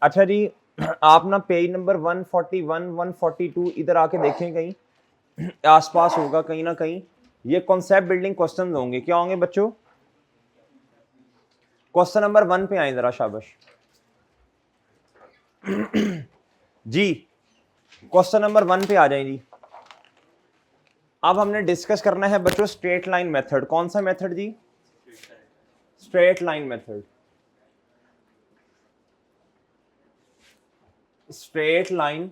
अच्छा जी, आप ना पेज नंबर 141 142 इधर आके देखें, कहीं आसपास होगा कहीं ना कहीं। ये कॉन्सेप्ट बिल्डिंग क्वेश्चन होंगे, क्या होंगे बच्चों? क्वेश्चन नंबर 1 पे आए जरा, शाबाश जी। क्वेश्चन नंबर 1 पे आ जाए जी। अब हमने डिस्कस करना है बच्चों स्ट्रेट लाइन मेथड। कौन सा मेथड जी? Straight line method. Straight line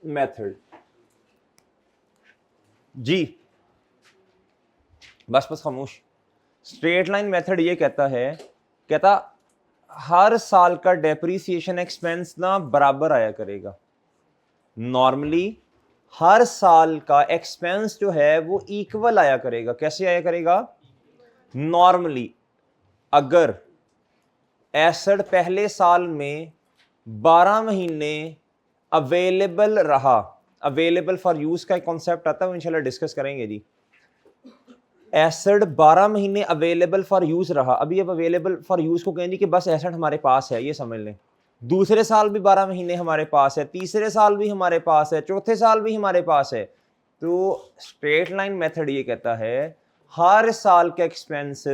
method जी। बस बस खामोश। स्ट्रेट लाइन मेथड ये कहता हर साल का डेप्रीसिएशन एक्सपेंस ना बराबर आया करेगा। नॉर्मली हर साल का एक्सपेंस जो है वो इक्वल आया करेगा। कैसे आया करेगा? नॉर्मली अगर एसेट पहले साल में 12 महीने अवेलेबल रहा, अवेलेबल फॉर यूज का एक कॉन्सेप्ट आता है, वो इंशाल्लाह डिस्कस करेंगे जी। एसेट 12 महीने अवेलेबल फॉर यूज रहा, अभी अब अवेलेबल फॉर यूज को कहें जी कि बस एसेट हमारे पास है, ये समझ लें। दूसरे साल भी 12 महीने हमारे पास है, तीसरे साल भी हमारे पास है, चौथे साल भी हमारे पास है। तो स्ट्रेट लाइन मेथड ये कहता है हर साल का एक्सपेंस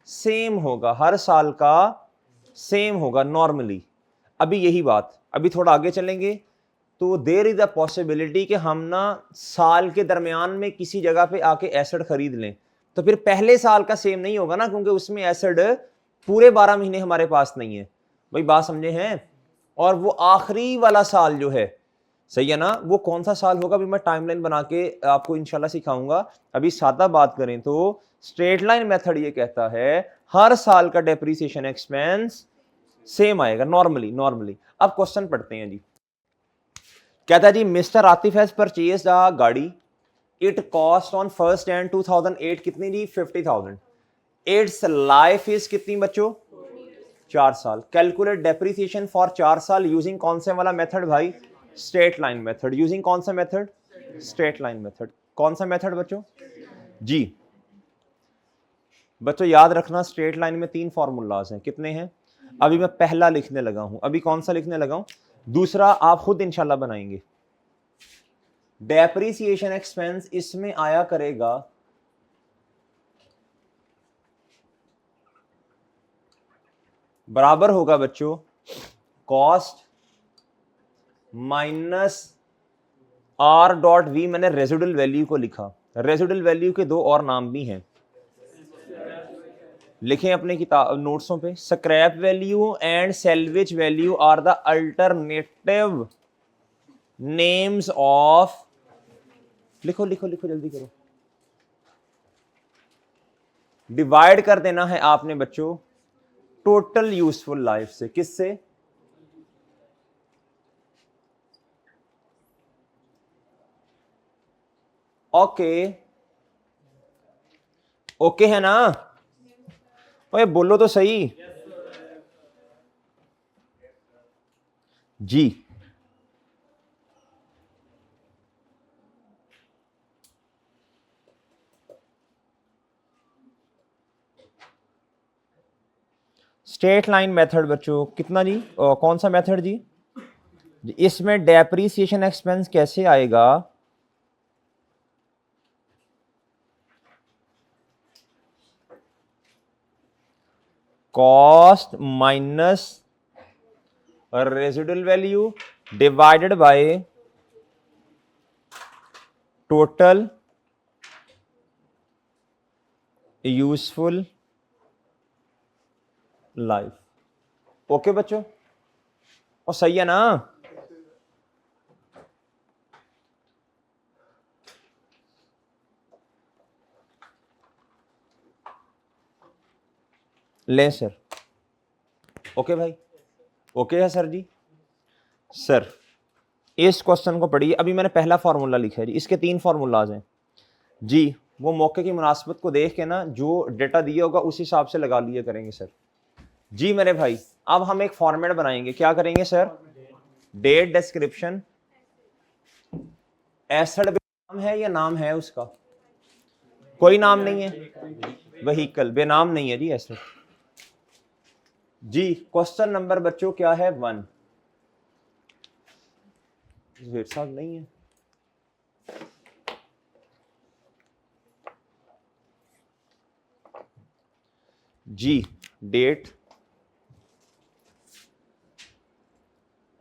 सेम होगा, हर साल का सेम होगा नॉर्मली। अभी यही बात, अभी थोड़ा आगे चलेंगे तो देयर इज अ पॉसिबिलिटी कि हम ना साल के दरमियान में किसी जगह पे आके एसेट खरीद लें, तो फिर पहले साल का सेम नहीं होगा ना, क्योंकि उसमें एसेट पूरे 12 महीने हमारे पास नहीं है। भाई बात समझे हैं? और वो आखिरी वाला साल जो है, सही है ना, वो कौन सा साल होगा अभी मैं टाइमलाइन बना के आपको इंशाल्लाह सिखाऊंगा। अभी सादा बात करें तो स्ट्रेट लाइन मेथड ये कहता है हर साल का डेप्रीसिएशन एक्सपेंस सेम आएगा नॉर्मली। अब क्वेश्चन पढ़ते हैं जी। कहता है जी मिस्टर आतिफ हैज परचेज्ड अ गाड़ी, इट कॉस्ट ऑन 1 जनवरी 2008 कितनी जी? 50,000। इट्स लाइफ इज कितनी बच्चों? 4 साल। कैलकुलेट डेप्रीसिएशन फॉर 4 साल यूजिंग कौन से वाला मेथड भाई? Straight line method. यूजिंग कौन सा मेथड? Straight line method. कौन सा मेथड बच्चों? जी बच्चों याद रखना, स्ट्रेट लाइन में 3 फॉर्मूलाज हैं। कितने हैं? अभी मैं पहला लिखने लगा हूं। अभी कौन सा लिखने लगा हूं? दूसरा आप खुद इंशाल्लाह बनाएंगे। डेप्रीसिएशन एक्सपेंस इसमें आया करेगा बराबर होगा बच्चों cost minus R dot V. मैंने रेजिडुअल वैल्यू को लिखा। रेजिडुअल वैल्यू के 2 और नाम भी हैं, लिखें अपने किताब नोट्सों पे। Scrap value and salvage value are the alternative names of, लिखो लिखो लिखो जल्दी करो। डिवाइड कर देना है आपने बच्चों टोटल यूजफुल लाइफ से। किससे? ओके ओके है ना? ओए बोलो तो सही जी। स्ट्रेट लाइन मेथड बच्चों कितना जी? कौन सा मेथड जी? इसमें डेप्रीसिएशन एक्सपेंस कैसे आएगा? Cost minus residual value divided by total useful life. Okay बच्चों, और सही है ना? ले सर। ओके भाई, ओके है सर जी। सर इस क्वेश्चन को पढ़िए। अभी मैंने पहला फॉर्मूला लिखा है जी, इसके 3 फॉर्मूलाज हैं जी। वो मौके की मुनासिबत को देख के ना जो डेटा दिया होगा उस हिसाब से लगा लिया करेंगे सर जी मेरे भाई। अब हम एक फॉर्मेट बनाएंगे। क्या करेंगे सर? Date description. एसेट नाम है या नाम है उसका? कोई नाम नहीं है। व्हीकल बेनाम नहीं है जी एसेट। जी क्वेश्चन नंबर बच्चों क्या है 1। ज़ुहैर साहब नहीं है, जी डेट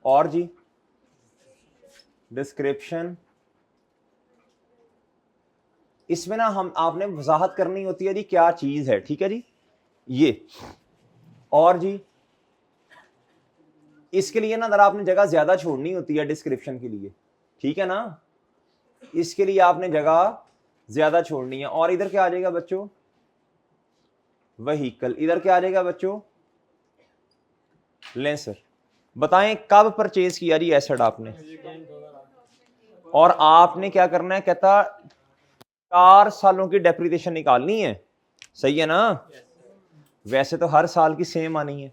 और जी डिस्क्रिप्शन। इसमें ना हम आपने वजाहत करनी होती है जी क्या चीज है, ठीक है जी। ये और जी इसके लिए ना जरा आपने जगह ज्यादा छोड़नी होती है डिस्क्रिप्शन के लिए, ठीक है ना। इसके लिए आपने जगह ज्यादा छोड़नी है। और इधर क्या आ जाएगा बच्चों, व्हीकल। इधर क्या आ जाएगा बच्चों, लें सर बताएं कब परचेज किया जी एसेट आपने, और आपने क्या करना है, कहता 4 सालों की डेप्रिसिएशन निकालनी है, सही है ना। वैसे तो हर साल की सेम आनी है,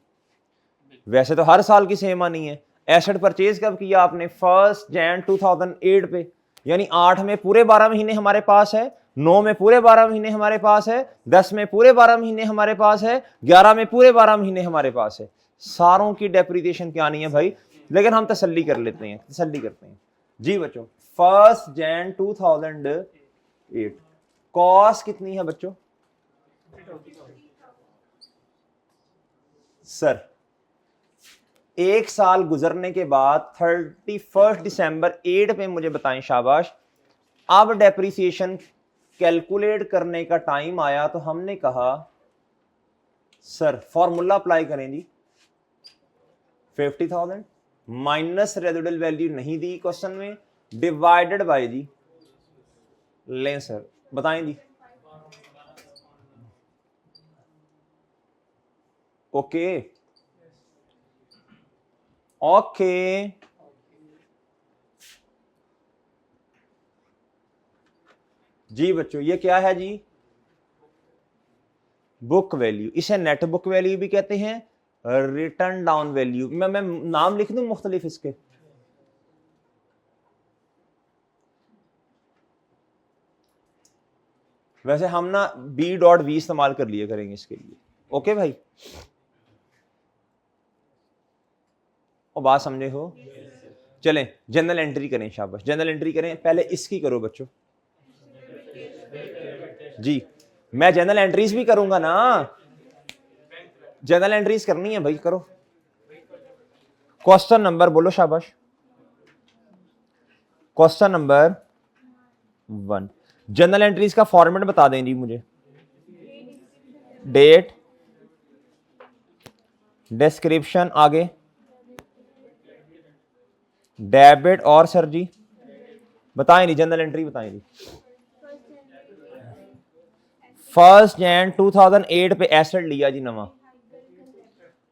वैसे तो हर साल की सेम आनी है। एसेट परचेज कब किया आपने, 1 जनवरी 2008 पे, यानी 8 में पूरे 12 महीने हमारे पास है, 9 में पूरे 12 महीने हमारे पास है, 10 में पूरे 12 महीने हमारे पास है, 11 में पूरे 12 महीने हमारे पास है। सारों की डेप्रिसिएशन क्या आनी है भाई, लेकिन हम तसल्ली कर लेते हैं, तसल्ली करते हैं जी बच्चों। 1 जनवरी 2008 कॉस्ट कितनी है बच्चों, सर 1 साल गुजरने के बाद 31 दिसंबर 8 पे मुझे बताएं, शाबाश। अब डेप्रिसिएशन कैलकुलेट करने का टाइम आया तो हमने कहा सर फॉर्मूला अप्लाई करें जी, 50,000 माइनस रेजिडुअल वैल्यू नहीं दी क्वेश्चन में, डिवाइडेड बाय जी, लें सर बताएं जी, ओके ओके। जी बच्चों ये क्या है जी, बुक वैल्यू। इसे नेट बुक वैल्यू भी कहते हैं, रिटर्न डाउन वैल्यू। मैं नाम लिख दूं मुख्तलिफ इसके, वैसे हम ना B.V इस्तेमाल कर लिया करेंगे इसके लिए, ओके भाई। और बात समझे हो, चलें जनरल एंट्री करें, शाबाश जनरल एंट्री करें। पहले इसकी करो बच्चों जी, मैं जनरल एंट्रीज भी करूंगा ना, जनरल एंट्रीज करनी है भाई, करो। क्वेश्चन नंबर बोलो शाबाश, क्वेश्चन नंबर 1 जनरल एंट्रीज का फॉर्मेट बता दें जी मुझे, डेट, डिस्क्रिप्शन, आगे डेबिट, और सर जी बताएं जी जनरल एंट्री बताएं जी। 1 जनवरी 2008 पे एसेट लिया जी नवा,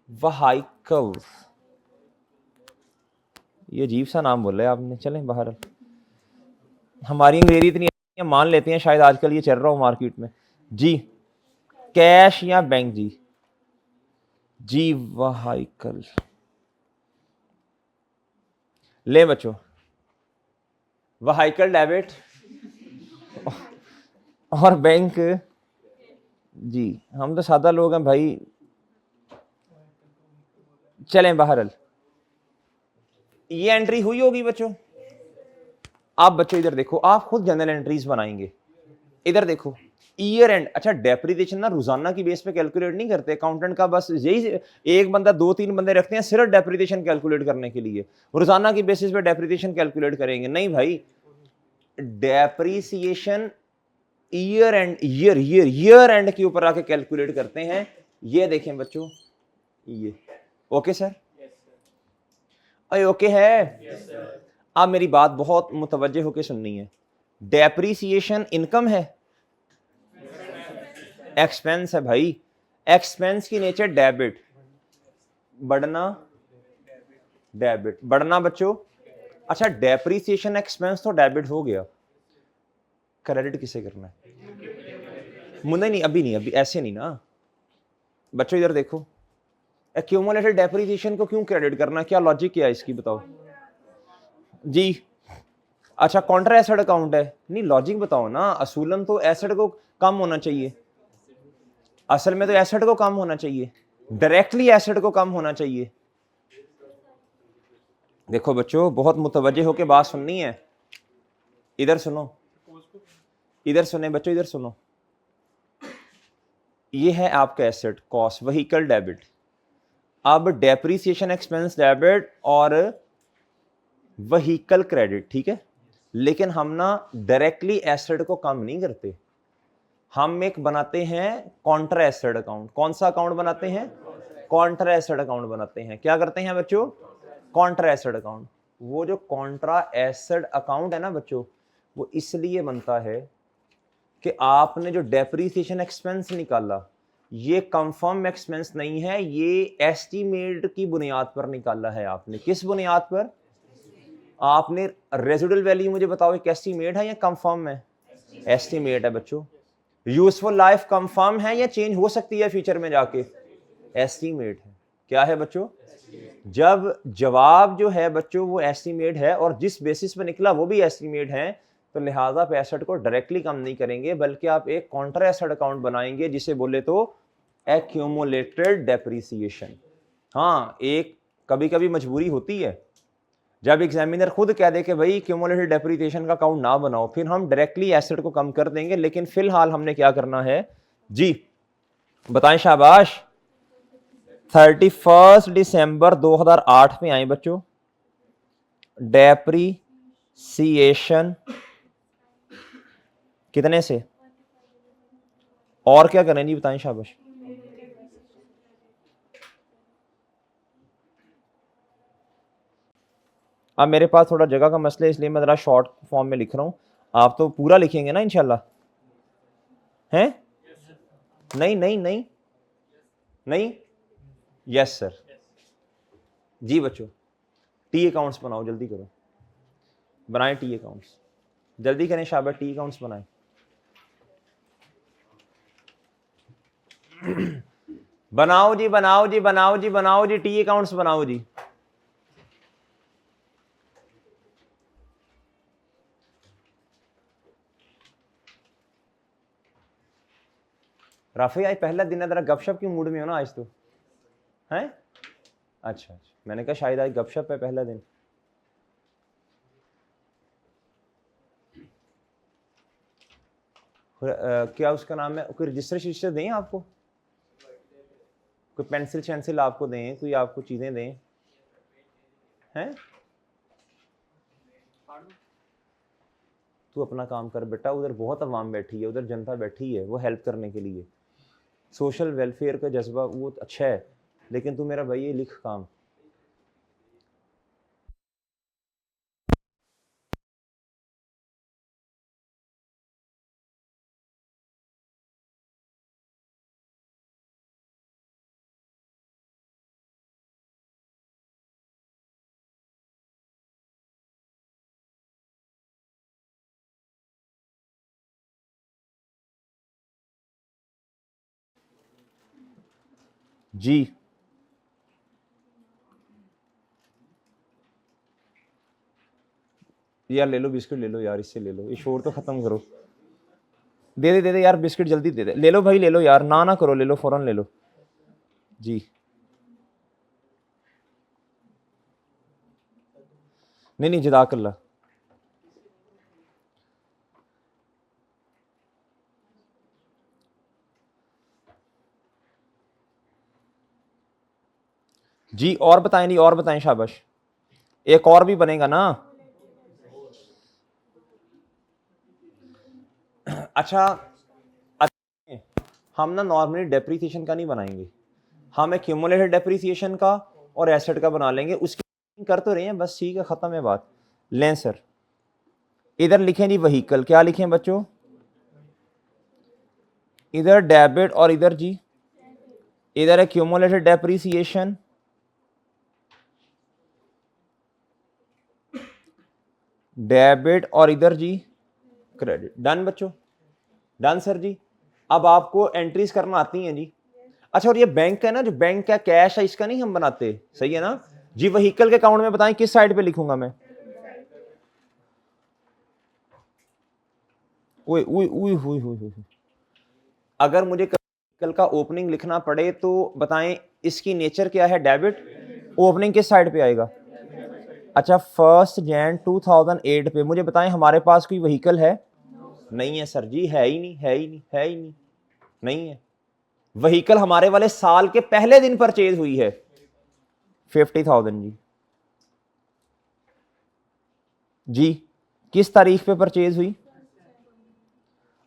व्हीकल। ये अजीब सा नाम बोला है आपने, चलें बाहर। हमारी अंग्रेजी इतनी अच्छी है, मान लेते हैं शायद आजकल ये चल रहा हो मार्केट में जी। कैश या बैंक जी, जी व्हीकल ले बच्चों, व्हीकल डेबिट और बैंक जी। हम तो सादा लोग हैं भाई, चलें बाहर। ये एंट्री हुई होगी बच्चों। आप बच्चों इधर देखो, आप खुद जनरल एंट्रीज बनाएंगे, इधर देखो ईयर एंड। अच्छा डेप्रिसिएशन ना रोजाना की बेस पे कैलकुलेट नहीं करते अकाउंटेंट का, बस यही एक बंदा 2-3 बंदे रखते हैं सिर्फ डेप्रिसिएशन कैलकुलेट करने के लिए, रोजाना की बेसिस पे डेप्रिसिएशन कैलकुलेट करेंगे नहीं भाई। Depreciation year and, year and के ऊपर आके कैलकुलेट करते हैं। ये देखें बच्चों, ये ओके सर, अरे ओके है। अब मेरी बात बहुत मुतवज्जे होकर सुननी है, डेप्रिसिएशन इनकम है, एक्सपेंस है भाई। एक्सपेंस की नेचर डेबिट, बढ़ना डेबिट, बढ़ना बच्चों। अच्छा डेप्रिसिएशन एक्सपेंस तो डेबिट हो गया, क्रेडिट किसे करना है, मुझे नहीं, अभी नहीं, अभी ऐसे नहीं ना बच्चों। इधर देखो एक्यूमुलेटेड डेप्रिसिएशन को क्यों क्रेडिट करना, क्या लॉजिक क्या है इसकी बताओ जी। अच्छा कॉन्ट्रा एसेट अकाउंट है, नहीं लॉजिक बताओ ना। असूलन तो एसेट को कम होना चाहिए, असल में तो एसेट को कम होना चाहिए, डायरेक्टली एसेट को कम होना चाहिए। देखो बच्चों, बहुत मुतवज्जे होके बात सुननी है, इधर सुनो, इधर सुने बच्चों, इधर सुनो। ये है आपका एसेट कॉस्ट, व्हीकल डेबिट। अब डेप्रीसिएशन एक्सपेंस डेबिट और व्हीकल क्रेडिट, ठीक है। लेकिन हम ना डायरेक्टली एसेट को कम नहीं करते, हम एक बनाते हैं कॉन्ट्रा एसेट अकाउंट। कौन सा अकाउंट बनाते हैं? कॉन्ट्रा एसेट अकाउंट बनाते हैं। क्या करते हैं बच्चों? Contra asset account. वो जो कॉन्ट्रा एसेट अकाउंट है ना बच्चों, वो इसलिए बनता है कि आपने जो डेप्रीसिएशन एक्सपेंस निकाला, ये कंफर्म एक्सपेंस नहीं है, ये एस्टीमेट की बुनियाद पर निकाला है आपने। किस बुनियाद पर? आपने रेजिडुअल वैल्यू मुझे बताओ, एक एस्टीमेट है या कंफर्म है? एस्टीमेट है बच्चों। यूजफुल लाइफ कंफर्म है या चेंज हो सकती है फ्यूचर में जाके? एस्टीमेट है। क्या है बच्चों? जब जवाब जो है बच्चों वो एस्टीमेट है और जिस बेसिस पे निकला वो भी एस्टीमेट है, तो लिहाजा आप एसेट को डायरेक्टली कम नहीं करेंगे, बल्कि आप एक कॉन्ट्रा एसेट अकाउंट बनाएंगे जिसे बोले तो एक्यूमुलेटेड डेप्रीसिएशन। हाँ, एक कभी कभी मजबूरी होती है जब एग्जामिनर खुद कह दे कि भाई क्यूमुलेटेड डेप्रीसिएशन का अकाउंट ना बनाओ, फिर हम डायरेक्टली एसेट को कम कर देंगे। लेकिन फिलहाल हमने क्या करना है जी, बताएं शाबाश। 31 दिसंबर 2008 में आए बच्चों, डेप्रीसिएशन कितने से, और क्या करें जी बताएं शाबाश। अब मेरे पास थोड़ा जगह का मसला है, इसलिए मैं जरा शॉर्ट फॉर्म में लिख रहा हूं। आप तो पूरा लिखेंगे ना इंशाल्लाह? हैं? नहीं नहीं नहीं नहीं, यस सर। जी बच्चों, टी अकाउंट्स बनाओ, जल्दी करो, बनाएं टी अकाउंट्स, जल्दी करें शाबाश, टी अकाउंट्स बनाएं। बनाओ जी, बनाओ जी, बनाओ जी, बनाओ जी, टी अकाउंट्स बनाओ जी। राफी आज पहला दिन है, जरा गपशप की मूड में हो ना आज तो? हैं? अच्छा अच्छा, मैंने कहा शायद आज गपशप है पहला दिन। क्या उसका नाम है, कोई रजिस्टर शिस्टर दें आपको, कोई पेंसिल शेंसिल आपको दें, कोई आपको चीजें दें? हैं? तू अपना काम कर बेटा, उधर बहुत अवाम बैठी है, उधर जनता बैठी है, वो हेल्प करने के लिए। सोशल वेलफेयर का जज्बा वो अच्छा है, लेकिन तू मेरा भाई ये लिख काम। जी यार ले लो बिस्किट, ले लो यार, इससे ले लो, ये शोर तो खत्म करो। दे दे दे दे यार बिस्किट, जल्दी दे दे, ले लो भाई ले लो यार, ना ना करो, ले लो फौरन ले लो जी। नहीं नहीं, जज़ाकल्लाह। जी और बताएं जी, और बताएं शाबाश, एक और भी बनेगा ना? अच्छा, हम ना नॉर्मली डेप्रीसिएशन का नहीं बनाएंगे, हम एक क्यूमुलेटेड डेप्रीसिएशन का और एसेट का बना लेंगे। उसकी कर तो रहे हैं बस, ठीक है, खत्म है बात। लें सर, इधर लिखें जी व्हीकल, क्या लिखें बच्चों? इधर डेबिट और इधर जी, इधर है क्यूमुलेटेड डेप्रीसिएशन, डेबिट और इधर जी क्रेडिट। डन बच्चों, डन सर जी। अब आपको एंट्रीज करना आती हैं जी। अच्छा, और ये बैंक है ना, जो बैंक का कैश है, इसका नहीं हम बनाते, सही है ना जी? व्हीकल के अकाउंट में बताएं किस साइड पे लिखूंगा मैं? ओए ओए ओए ओए ओए, अगर मुझे व्हीकल का ओपनिंग लिखना पड़े तो बताएं इसकी नेचर क्या है, डेबिट। ओपनिंग किस साइड पे आएगा? अच्छा 1 जनवरी 2008 पे। मुझे बताएं हमारे पास कोई व्हीकल है? नहीं है सर जी, है ही नहीं, है ही नहीं, है ही नहीं, नहीं है। व्हीकल हमारे वाले साल के पहले दिन परचेज हुई है, 50,000 जी। जी किस तारीख पे परचेज हुई?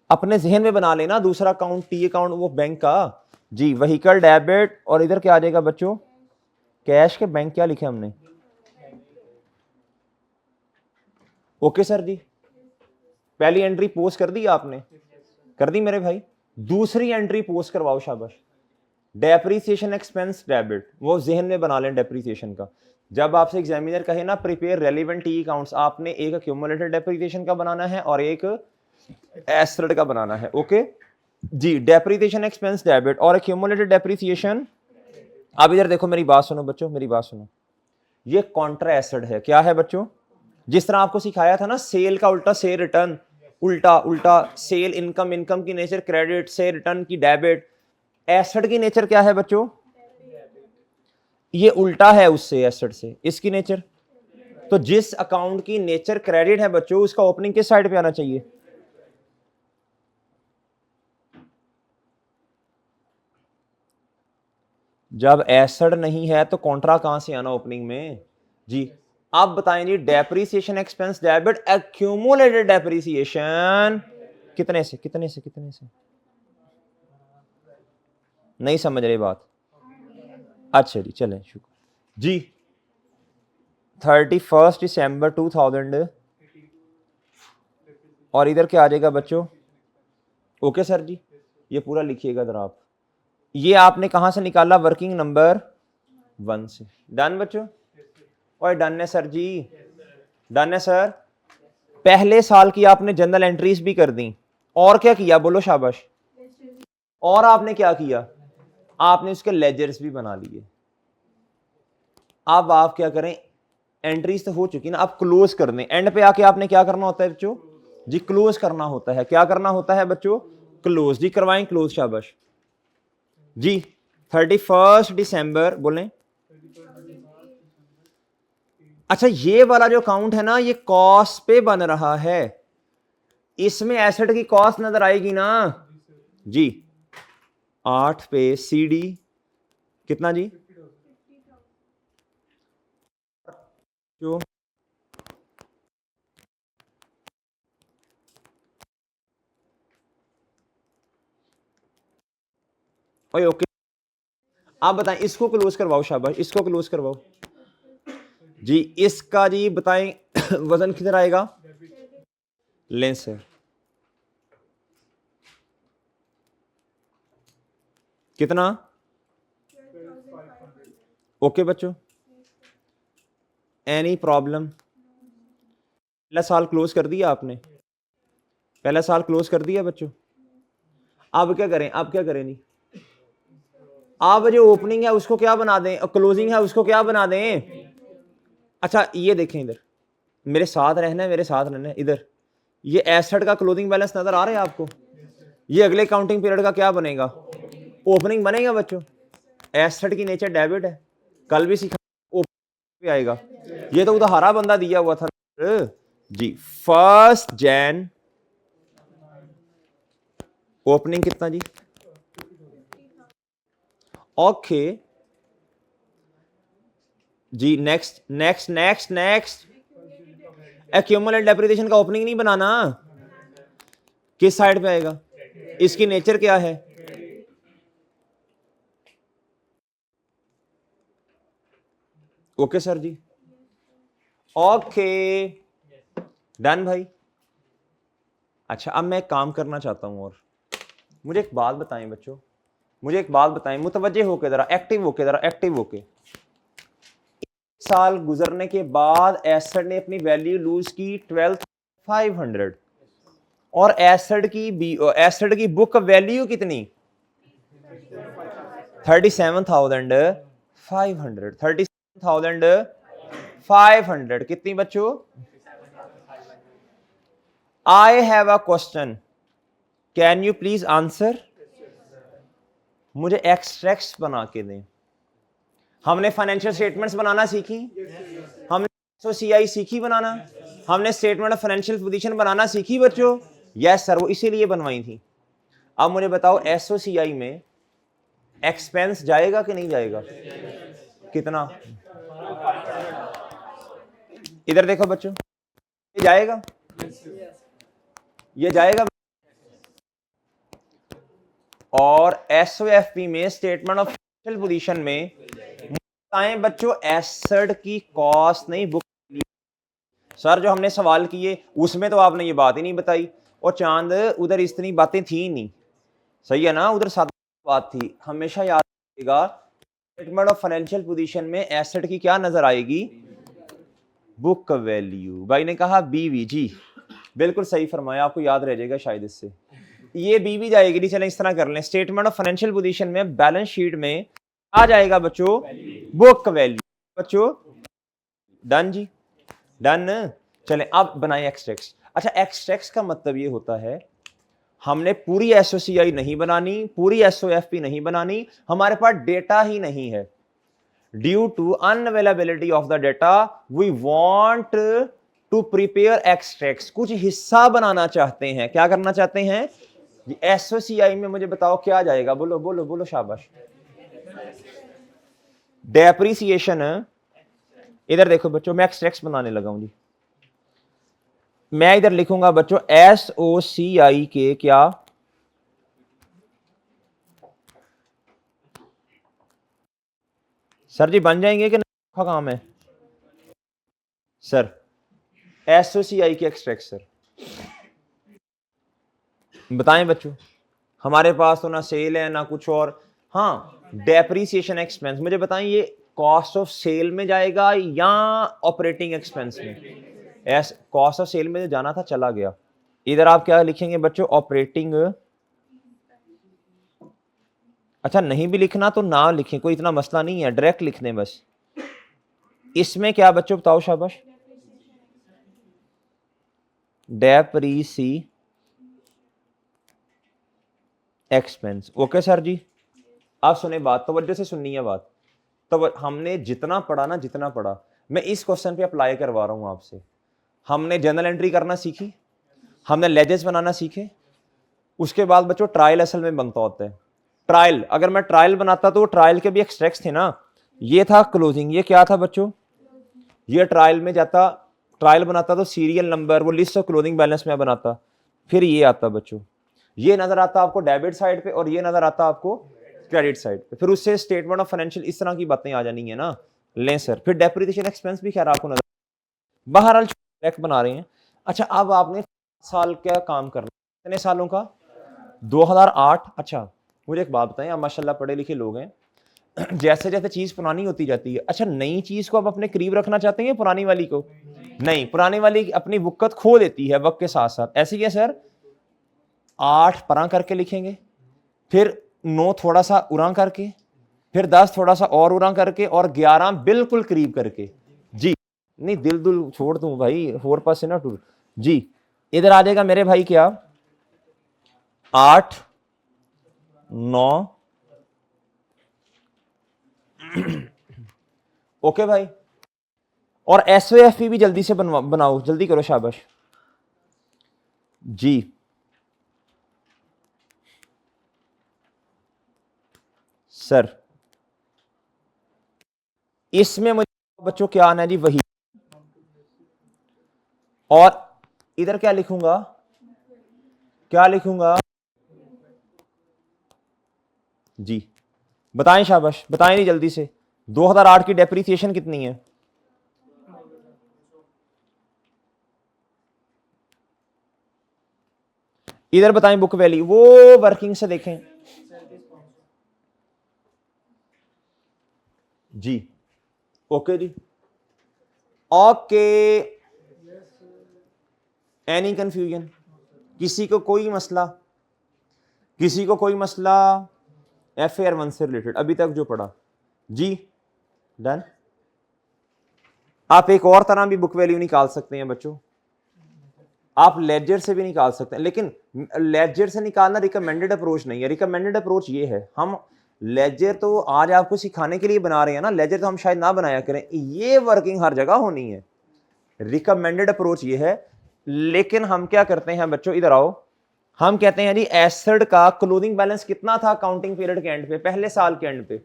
अपने जहन में बना लेना, दूसरा अकाउंट टी अकाउंट वो बैंक का। जी व्हीकल डेबिट, और इधर क्या आ जाएगा बच्चों? कैश के बैंक। क्या लिखे हमने? ओके सर जी। पहली एंट्री पोस्ट कर दी आपने? कर दी मेरे भाई। दूसरी एंट्री पोस्ट करवाओ, शाबाश। डेप्रीसिएशन एक्सपेंस डेबिट, वो जहन में बना लें डेप्रीसिएशन का। जब आपसे एग्जामिनर कहे ना प्रिपेयर रेलेवेंट टी अकाउंट्स, आपने एक अक्यूमुलेटेड डेप्रीसिएशन का बनाना है और एक एसेट का बनाना है। ओके जी, डेप्रीसिएशन एक्सपेंस डेबिट और अक्यूमुलेटेड डेप्रीसिएशन। अब इधर देखो, मेरी बात सुनो बच्चों, मेरी बात सुनो। ये कॉन्ट्रा एसेट है। क्या है बच्चों? जिस तरह आपको सिखाया था ना, सेल का उल्टा सेल रिटर्न, उल्टा उल्टा सेल इनकम, इनकम की नेचर क्रेडिट, से रिटर्न की डेबिट। एसेट की नेचर क्या है बच्चों? ये उल्टा है उससे, एसेट से। इसकी नेचर, तो जिस अकाउंट की नेचर क्रेडिट है बच्चों, उसका ओपनिंग किस साइड पे आना चाहिए? जब एसेट नहीं है तो कॉन्ट्रा कहां से आना ओपनिंग में? जी आप बताएं जी, depreciation expense debit accumulated depreciation कितने से कितने से कितने से? नहीं समझ रहे बात? अच्छा जी चलें, शुक्र जी। 31 दिसंबर 2000, और इधर क्या आ जाएगा बच्चों? ओके सर जी, ये पूरा लिखिएगा जरा आप। ये आपने कहां से निकाला? वर्किंग नंबर 1 से। डन बच्चों? और डन है सर जी, डन है सर। पहले साल की आपने जनरल एंट्रीज भी कर दी, और क्या किया बोलो शाबाश? और आपने क्या किया? आपने उसके लेजर्स भी बना लिए। अब आप क्या करें, एंट्रीज तो हो चुकी ना, अब क्लोज कर दें। एंड पे आके आपने क्या करना होता है बच्चों? जी क्लोज करना होता है। क्या करना होता है बच्चों? क्लोज। जी करवाएं क्लोज, शाबाश जी। 31 दिसंबर बोलें। अच्छा ये वाला जो अकाउंट है ना, ये कॉस्ट पे बन रहा है, इसमें एसेट की कॉस्ट नजर आएगी ना जी। 8 पे सीडी कितना जी? जो ओके, आप बताएं, इसको क्लोज करवाओ, शाबाश, इसको क्लोज करवाओ जी। इसका जी बताएं वजन किधर आएगा? लेंस है कितना? ओके बच्चों, एनी प्रॉब्लम? पहला साल क्लोज कर दिया आपने? पहला साल क्लोज कर दिया बच्चों? अब क्या करें? अब क्या करें? नहीं, अब जो ओपनिंग है उसको क्या बना दें, क्लोजिंग है उसको क्या बना दें? अच्छा ये देखें, इधर मेरे साथ रहना है, मेरे साथ रहना है। इधर ये एसेट का क्लोजिंग बैलेंस नजर आ रहा है आपको? ये अगले काउंटिंग पीरियड का क्या बनेगा? ओपनिंग बनेगा बच्चों। एसेट की नेचर डेबिट है, कल भी सीखा, ओपनिंग भी आएगा। ये तो उधारा बंदा दिया हुआ था जी। 1 जनवरी ओपनिंग कितना जी? ओके जी। Next next next next, accumulated depreciation का ओपनिंग नहीं बनाना, किस साइड पे आएगा? इसकी नेचर क्या है? ओके सर जी, ओके डन भाई। अच्छा अब मैं एक काम करना चाहता हूं, और मुझे एक बात बताएं बच्चों, मुझे एक बात बताएं, मुतवज्जे होके जरा, एक्टिव होके जरा, एक्टिव होके। साल गुजरने के बाद एसेट ने अपनी वैल्यू लूज की 12,500, और एसेट की बुक वैल्यू कितनी? 37,500। 37,500 कितनी बच्चों? I have a question, can you please answer? मुझे एक्सट्रैक्ट्स बना के दें। हमने फाइनेंशियल स्टेटमेंट्स बनाना सीखी, हमने एसओसीआई सीखी बनाना, हमने स्टेटमेंट ऑफ फाइनेंशियल पोजीशन बनाना सीखी बच्चों। यस सर, वो इसीलिए बनवाई थी। अब मुझे बताओ एसओसीआई में एक्सपेंस जाएगा कि नहीं जाएगा? कितना? इधर देखो बच्चों, ये जाएगा, ये जाएगा। और एसओएफपी में स्टेटमेंट ऑफ फाइनेंशियल पोजीशन में बताएं बच्चों, एसेट की कॉस्ट नहीं बुक। सर जो हमने सवाल किए उसमें तो आपने ये बात ही नहीं बताई, और चांद उधर इतनी बातें थी नहीं, सही है ना, उधर सादा बात थी। हमेशा याद रखिएगा स्टेटमेंट ऑफ फाइनेंशियल पोजीशन में एसेट की क्या नजर आएगी? Book value. भाई ने कहा बीवी, जी बिल्कुल सही फरमाया, आपको याद रह जाएगा शायद इससे। ये बीवी जाएगी नहीं, चलें इस तरह कर लें, स्टेटमेंट ऑफ फाइनेंशियल पोजीशन में बैलेंस शीट में आ जाएगा बच्चों बुक वैल्यू। बच्चों डन जी, डन। चलें अब बनाएं एक्सट्रैक्ट। अच्छा, एक्सट्रैक्ट का मतलब ये होता है हमने पूरी एसओसीआई नहीं बनानी, पूरी एसओएफपी नहीं बनानी, हमारे पास डेटा ही नहीं है। Due to unavailability of the data we want to prepare extracts. कुछ हिस्सा बनाना चाहते हैं। क्या करना चाहते हैं? एसओसीआई में मुझे बताओ क्या जाएगा? बोलो बोलो बोलो, शाबाश। डेप्रिसिएशन। इधर देखो बच्चों, मैं एक्सट्रैक्ट्स बनाने लगा हूं जी। मैं इधर लिखूंगा बच्चों एसओसीआई के क्या? सर जी बन जाएंगे कि नहीं? काम है सर एसओसीआई के एक्सट्रैक्ट। सर बताएं बच्चों, हमारे पास तो ना सेल है ना कुछ और। हाँ, डेप्रिसिएशन एक्सपेंस मुझे बताएं, ये कॉस्ट ऑफ सेल में जाएगा या ऑपरेटिंग एक्सपेंस में? कॉस्ट ऑफ सेल में जो जाना था चला गया। इधर आप क्या लिखेंगे बच्चों? ऑपरेटिंग। अच्छा, नहीं भी लिखना तो ना लिखें, कोई इतना मसला नहीं है, डायरेक्ट लिख दें बस। इसमें क्या बच्चों बताओ, शाबाश। डेप्रिसी एक्सपेंस। ओके सर जी। आप सुने बात, तवज्जो से सुननी है बात। तो हमने जितना पढ़ा ना, जितना पढ़ा, मैं इस क्वेश्चन पे अप्लाई करवा रहा हूं आपसे। हमने जर्नल एंट्री करना सीखी, हमने लेजेस बनाना सीखे। उसके बाद बच्चों ट्रायल असल में बनता होता है। ट्रायल, अगर मैं ट्रायल बनाता तो ट्रायल के भी एक्सट्रैक्ट्स थे ना। ये था क्लोजिंग, ये क्या था बच्चों? ये ट्रायल में जाता, ट्रायल बनाता तो सीरियल नंबर, वो लिस्ट ऑफ क्लोजिंग बैलेंस में बनाता। फिर ये आता बच्चों, ये नजर आता आपको डेबिट साइड पे, और ये नजर आता आपको क्रेडिट साइड पे। फिर उससे स्टेटमेंट ऑफ फाइनेंशियल, इस तरह की बातें आ जानी है ना। लें सर, फिर डेप्रिसिएशन एक्सपेंस भी खैर आपको नजर। बहरहाल डायरेक्ट बना रहे हैं। अच्छा, अब आपने साल क्या काम करना, कितने सालों का? 2008। अच्छा मुझे एक बात बताएं, आप माशाल्लाह पढ़े लिखे लोग हैं, जैसे जैसे चीज पुरानी होती जाती है, अच्छा नई चीज को आप अपने करीब रखना चाहते हैं पुरानी वाली को? नहीं, पुरानी वाली अपनी वक़्त खो देती है वक्त के साथ साथ। ऐसे ही है सर, 8 परा करके लिखेंगे, फिर 9 थोड़ा सा उरा करके, फिर 10 थोड़ा सा और उरा करके, और 11 बिल्कुल करीब करके। जी नहीं, दिल दुल छोड़ दूं भाई, 4 पास से ना टूर जी। इधर आ जाएगा मेरे भाई क्या? 8 9। ओके भाई। और एसओएफपी भी जल्दी से बनाओ, जल्दी करो, शाबाश जी। सर इसमें मुझे बच्चों क्या आना है जी? वही। और इधर क्या लिखूंगा? क्या लिखूंगा जी? बताएं शाबाश, बताएं नहीं जल्दी से। 2008 की डेप्रिसिएशन कितनी है? इधर बताएं बुक वैल्यू, वो वर्किंग से देखें जी। ओके जी, ओके। Any confusion? किसी को कोई मसला? किसी को कोई मसला FAR1 से रिलेटेड अभी तक जो पढ़ा जी? डन। आप एक और तरह भी बुक वैल्यू निकाल सकते हैं बच्चों, आप लेजर से भी निकाल सकते हैं, लेकिन लेजर से निकालना रिकमेंडेड अप्रोच नहीं है। रिकमेंडेड अप्रोच ये है, हम लेजर तो आज आपको सिखाने के लिए बना रहे हैं ना, लेजर तो हम शायद ना बनाया करें। ये वर्किंग हर जगह होनी है, रिकमेंडेड अप्रोच ये है। लेकिन हम क्या करते हैं बच्चों, इधर आओ, हम कहते हैं जी एसेट का क्लोजिंग बैलेंस कितना था काउंटिंग पीरियड के एंड पे, पहले साल के एंड पे,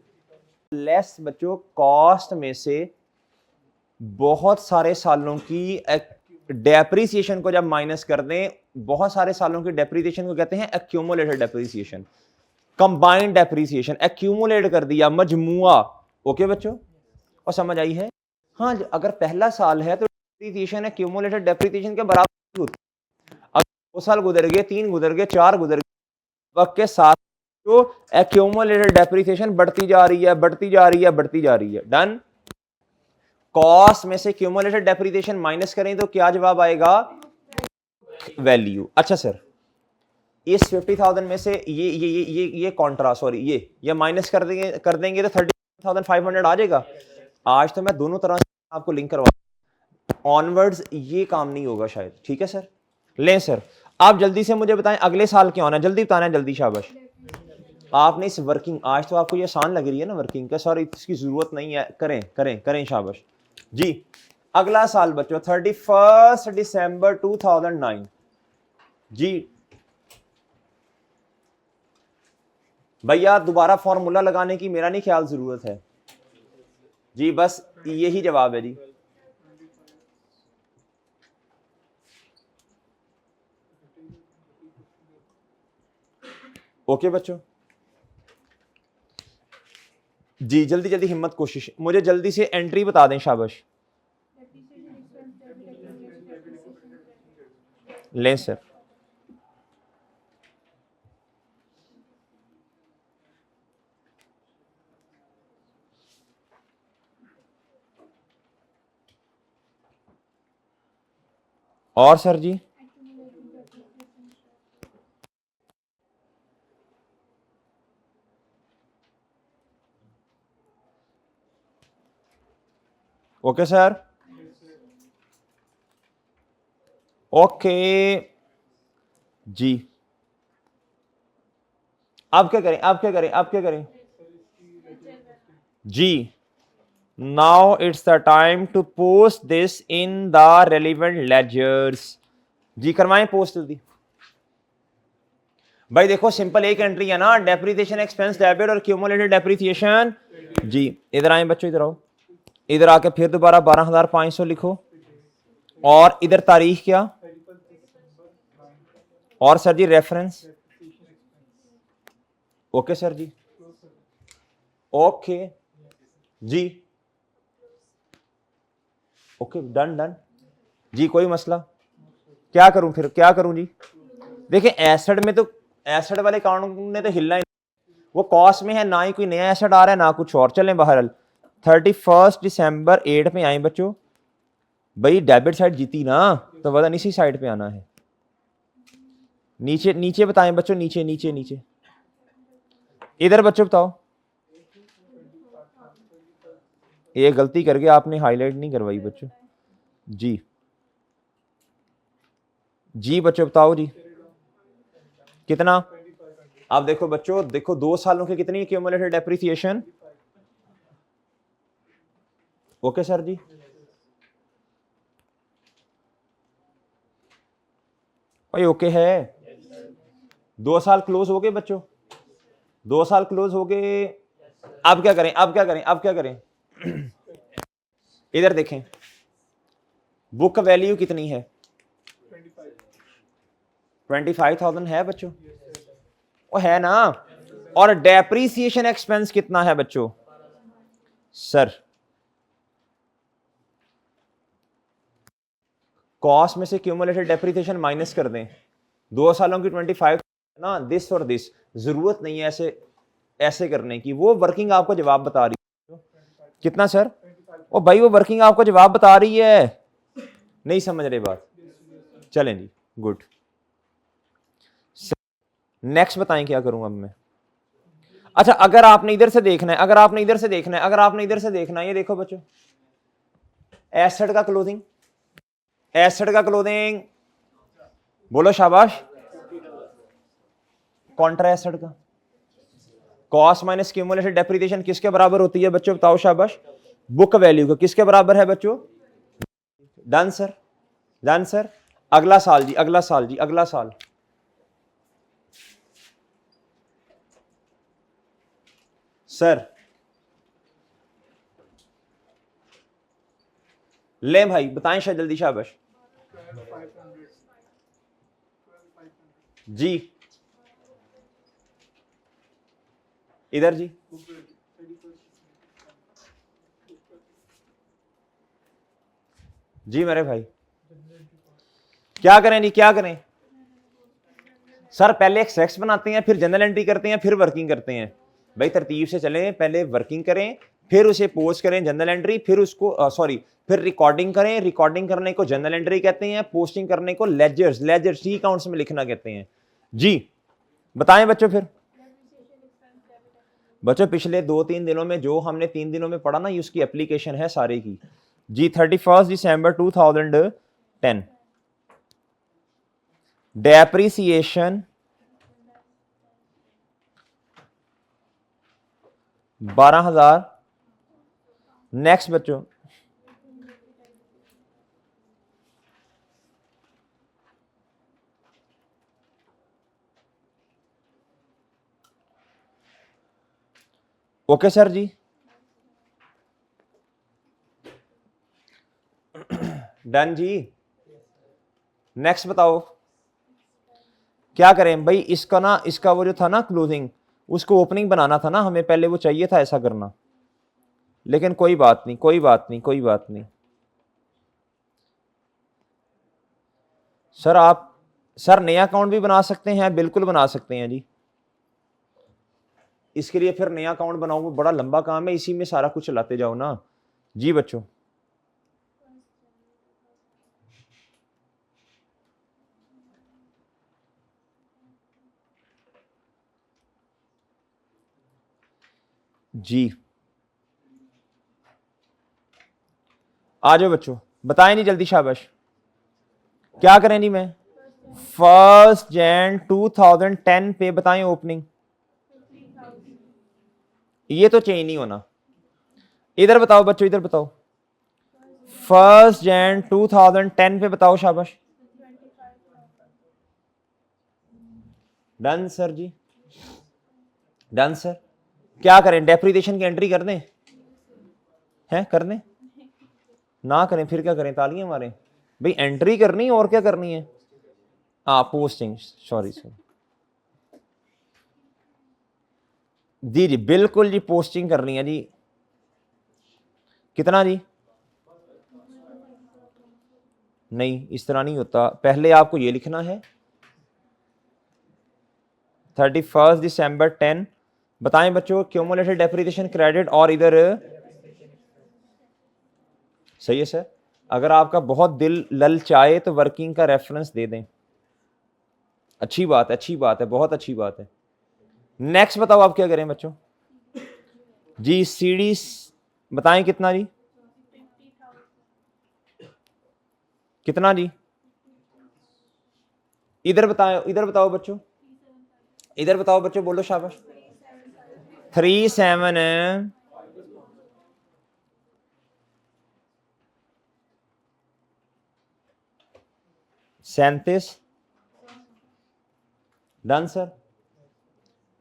लेस बच्चों कॉस्ट में से बहुत सारे सालों की डेप्रिसिएशन को जब माइनस कर दें, बहुत सारे सालों की डेप्रिसिएशन को कहते हैं accumulated depreciation, combined depreciation, accumulate कर दिया मजमुआ। ओके बच्चों, और समझ आई है? हाँ, अगर पहला साल है तो डेप्रिसिएशन एक्यूमुलेटेड डेप्रिसिएशन के बराबर होती है। अगर 2 साल गुजर गए, 3 गुजर गए, 4 गुजर गए, वक्त के साथ जो एक्यूमुलेटेड डेप्रिसिएशन बढ़ती जा रही है, बढ़ती जा रही है, बढ़ती जा रही है। डन। कॉस्ट में से क्यूमुलेटेड डेप्रिसिएशन माइनस करें तो क्या जवाब आएगा? वैल्यू। अच्छा सर, इस 50,000 में से ये कॉन्ट्रा, सॉरी ये माइनस कर देंगे तो 30,500 आ जाएगा। आज तो मैं दोनों तरह से आपको लिंक करवा, ऑनवर्ड्स ये काम नहीं होगा शायद। ठीक है सर, लें सर, आप जल्दी से मुझे बताएं अगले साल क्या होना है, जल्दी बताना है, जल्दी, शाबाश। आपने इस वर्किंग, आज तो आपको ये आसान लग रही है ना वर्किंग का, सॉरी इसकी जरूरत नहीं है, करें करें करें, शाबाश जी। अगला साल बच्चों 31 दिसंबर 2009 जी। भैया दोबारा फॉर्मूला लगाने की मेरा नहीं ख्याल जरूरत है जी, बस यही जवाब है जी। ओके बच्चों जी, जल्दी जल्दी हिम्मत, कोशिश, मुझे जल्दी से एंट्री बता दें, शाबाश। लें सर। और सर जी, ओके सर, ओके जी। अब क्या करें, अब क्या करें, अब क्या करें जी? Now it's the time to post this in the relevant ledgers जी। करवाएं पोस्ट जल्दी। भाई देखो सिंपल एक एंट्री है ना, डेप्रिसिएशन एक्सपेंस डेबिट और क्यूमुलेटेड डेप्रिसिएशन जी। इधर आए बच्चों, इधर आओ, इधर आके फिर दोबारा 12,500 लिखो, और इधर तारीख क्या, और सर जी रेफरेंस। ओके सर जी, ओके जी, ओके डन डन जी, कोई मसला। क्या करूं फिर, क्या करूं जी? देखिए एसेट में तो, एसेट वाले अकाउंट ने तो हिलना ही, वो कॉस्ट में है, ना ही कोई नया एसेट आ रहा है ना कुछ और। चलें बहरहाल 31 दिसंबर 8 पे आए बच्चों। भाई डेबिट साइड जीती ना, तो वजन इसी साइड पे आना है। नीचे नीचे बताएं बच्चों, नीचे नीचे नीचे, इधर बच्चों बताओ। ये गलती करके आपने हाईलाइट नहीं करवाई बच्चों जी। जी बच्चों बताओ जी, कितना? अब देखो बच्चों, देखो 2 सालों की कितनी क्यूमुलेटेड डेप्रिसिएशन। ओके सर जी, भाई ओके है। 2 साल क्लोज हो गए बच्चों, 2 साल क्लोज हो गए। अब क्या करें, अब क्या करें, अब क्या करें? इधर देखें, बुक वैल्यू कितनी है? 25,000 है बच्चों, वो है ना। और डेप्रीसिएशन एक्सपेंस कितना है बच्चों? सर कॉस्ट में से क्यूमुलेटेड डेप्रीसिएशन माइनस कर दें, 2 सालों की 25 ना, दिस और दिस। जरूरत नहीं है ऐसे ऐसे करने की, वो वर्किंग आपको जवाब बता रही है। कितना सर? ओ भाई वो वर्किंग आपको जवाब बता रही है, नहीं समझ रहे बात? चलें जी, गुड। नेक्स्ट बताएं क्या करूं अब मैं? अच्छा अगर आपने इधर से देखना है, अगर आपने इधर से देखना है, अगर आपने इधर से देखना है, ये देखो बच्चों, एसेट का क्लोजिंग, एसेट का क्लोजिंग बोलो शाबाश। कॉन्ट्रा एसेट का, कॉस्ट माइनस क्यूमुलेटेड डेप्रिसिएशन किसके बराबर होती है बच्चों, बताओ शाबाश, बुक वैल्यू का किसके बराबर है बच्चों। Done sir, done sir. अगला साल जी, अगला साल जी, अगला साल। सर ले भाई बताएं शायद जल्दी, शाबाश जी। इधर जी, जी मेरे भाई क्या करें जी, क्या करें सर। पहले एक सेक्स बनाते हैं, फिर जनरल एंट्री करते हैं, फिर वर्किंग करते हैं। भाई तरतीब से चलें, पहले वर्किंग करें, फिर उसे पोस्ट करें जनरल एंट्री, फिर उसको सॉरी फिर रिकॉर्डिंग करें। रिकॉर्डिंग करने को जनरल एंट्री कहते हैं, पोस्टिंग करने को लेजर्स, लेजर्स टी अकाउंट्स में लिखना कहते हैं जी। बताएं बच्चों फिर। बच्चों पिछले 2-3 दिनों में जो हमने 3 दिनों में पढ़ा ना, ये उसकी एप्लीकेशन है सारे की जी। 31 दिसंबर 2010 डेप्रिसिएशन 12,000। नेक्स्ट बच्चों, ओके सर जी, डन जी। नेक्स्ट बताओ क्या करें भाई। इसका ना, इसका वो जो था ना क्लोजिंग, उसको ओपनिंग बनाना था ना हमें, पहले वो चाहिए था ऐसा करना, लेकिन कोई बात नहीं, कोई बात नहीं, कोई बात नहीं सर। आप सर नया अकाउंट भी बना सकते हैं, बिल्कुल बना सकते हैं जी। इसके लिए फिर नया अकाउंट बनाओ, वो बड़ा लंबा काम है, इसी में सारा कुछ चलाते जाओ ना जी बच्चों। जी आ जाओ बच्चों, बताएं नहीं जल्दी, शाबाश। क्या करें जी मैं, 1 जनवरी 2010 पे बताएं ओपनिंग। ये तो चेंज नहीं होना। इधर बताओ बच्चों, इधर बताओ, 1 जनवरी 2010 पे बताओ शाबाश। डन सर जी, डन सर। क्या करें, डेप्रिसिएशन की एंट्री कर दें, हैं कर दें, ना करें फिर क्या करें, तालियां मारें भाई। एंट्री करनी और क्या करनी है, हाँ पोस्टिंग, सॉरी सॉरी जी, जी बिल्कुल जी, पोस्टिंग करनी है जी। कितना जी, नहीं इस तरह नहीं होता, पहले आपको ये लिखना है 31 दिसंबर 10। बताएं बच्चों, क्यूमुलेटेड डेप्रिसिएशन क्रेडिट, और इधर सही है सर। अगर आपका बहुत दिल ललचाए तो वर्किंग का रेफरेंस दे दें। अच्छी बात है, अच्छी बात है, बहुत अच्छी बात है। नेक्स्ट बताओ आप क्या करें बच्चों जी। सीडी बताएं कितना जी, कितना जी, इधर बताओ, इधर बताओ बच्चों, इधर बताओ बच्चों, बोलो शाबाश। 37 37। डन सर,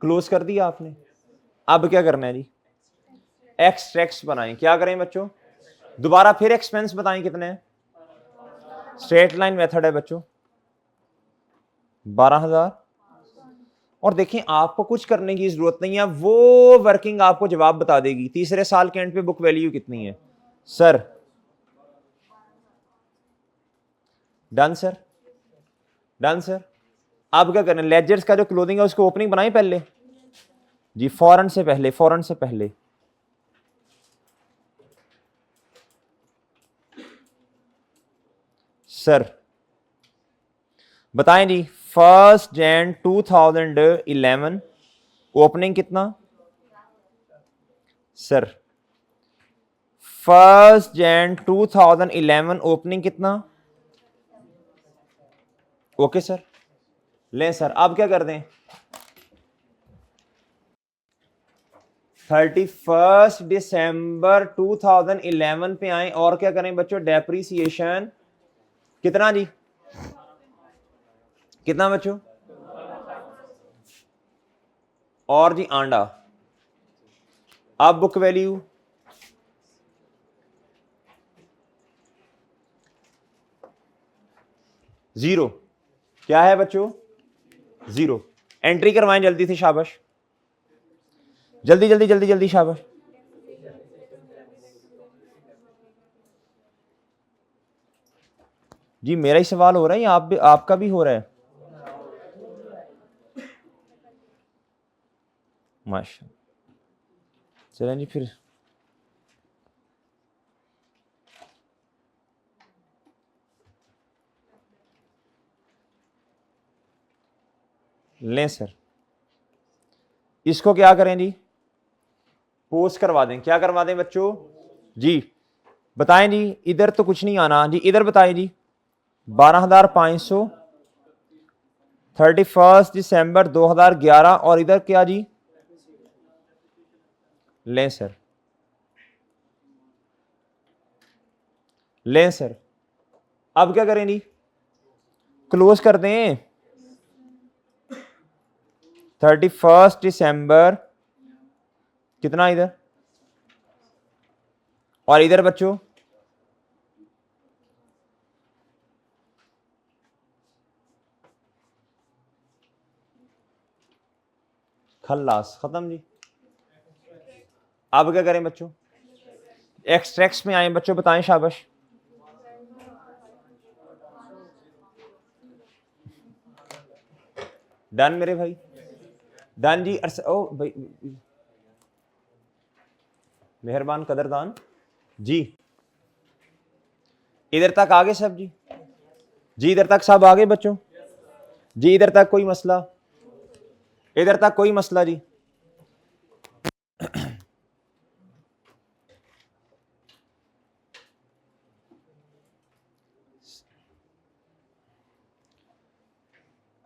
क्लोज कर दिया आपने। अब क्या करना है जी, एक्सट्रैक्ट्स बनाएं। क्या करें बच्चों, दोबारा फिर एक्सपेंस बताएं कितने हैं। स्ट्रेट लाइन मेथड है बच्चों, 12,000। और देखें आपको कुछ करने की जरूरत नहीं है, वो वर्किंग आपको जवाब बता देगी। तीसरे साल के एंड पे बुक वैल्यू कितनी है sir. Done sir, done sir. अब क्या करना, लेजर्स का जो क्लोजिंग है उसको ओपनिंग बनाए पहले जी, फौरन से पहले, फौरन से पहले। सर बताएं जी, 1 जनवरी 2011 ओपनिंग कितना सर। 1 जनवरी 2011 ओपनिंग कितना, ओके सर। लें सर, अब क्या कर दें, 31 दिसंबर 2011 पे आए और क्या करें बच्चों, डेप्रीसिएशन कितना जी, कितना बच्चों, और जी आंडा। अब बुक वैल्यू जीरो, क्या है बच्चों, जीरो। एंट्री करवाएं जल्दी से, शाबाश, जल्दी जल्दी जल्दी जल्दी, शाबाश। जी मेरा ही सवाल हो रहा है या आप भी, आपका भी हो रहा है? माशा, चलें जी फिर। लें सर, इसको क्या करें जी, पोस्ट करवा दें। क्या करवा दें बच्चों जी, बताएं जी। इधर तो कुछ नहीं आना जी, इधर बताएं जी। 12,500 31 दिसंबर 2011 और इधर क्या जी, लें सर, लें सर। अब क्या करें जी, क्लोज कर दें। 31 दिसंबर कितना इधर, और इधर बच्चों खल्लास, खत्म जी। अब क्या करें बच्चों, एक्सट्रैक्ट्स में आए बच्चों, बताएं शाबाश। डन मेरे भाई, डन जी। ओ भाई मेहरबान कदरदान जी, इधर तक आ गए सब जी, जी इधर तक सब आ गए बच्चों जी, इधर तक कोई मसला, इधर तक कोई मसला जी।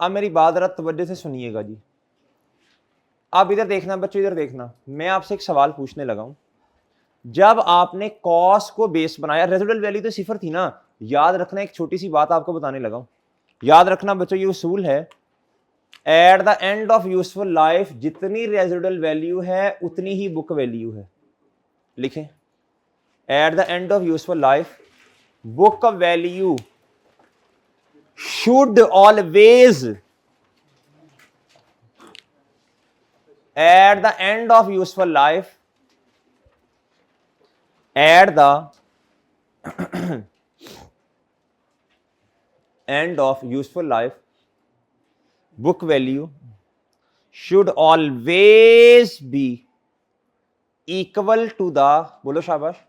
अब मेरी बात जरा तवज्जो से सुनिएगा जी। अब इधर देखना बच्चों, इधर देखना, मैं आपसे एक सवाल पूछने लगा हूं। जब आपने कॉस को बेस बनाया, रेजिडुअल वैल्यू तो सिफर थी ना। याद रखना, एक छोटी सी बात आपको बताने लगा हूं, याद रखना बच्चों, ये उसूल है। At the end of useful life जितनी रेजिडुअल वैल्यू है उतनी ही बुक वैल्यू है। लिखें, at the end of useful life book value should always, at the end of useful life, at the end of useful life, book value should always be equal to the, बोलो शाबाश,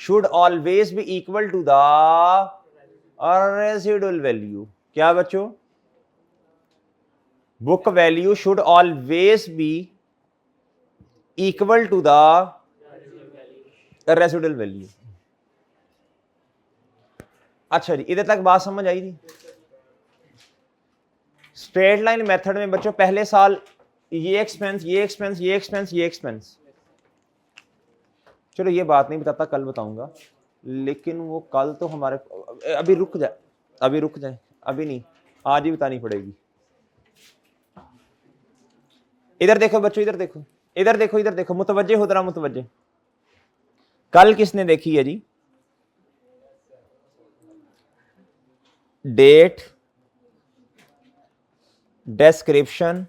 should always be equal to the residual value. क्या बच्चों, book value should always be equal to the residual value. अच्छा जी, इधर तक बात समझ आई थी। स्ट्रेट लाइन मेथड में बच्चों पहले साल ये एक्सपेंस, ये एक्सपेंस, ये एक्सपेंस, ये एक्सपेंस, चलो ये बात नहीं बताता, कल बताऊंगा। लेकिन वो कल तो हमारे, अभी रुक जाए, अभी रुक जाए, अभी नहीं, आज ही बतानी पड़ेगी। इधर देखो बच्चों, इधर देखो, इधर देखो, इधर देखो, मुतवज्जे हो जरा, मुतवज्जे। कल किसने देखी है जी, डेट, डिस्क्रिप्शन,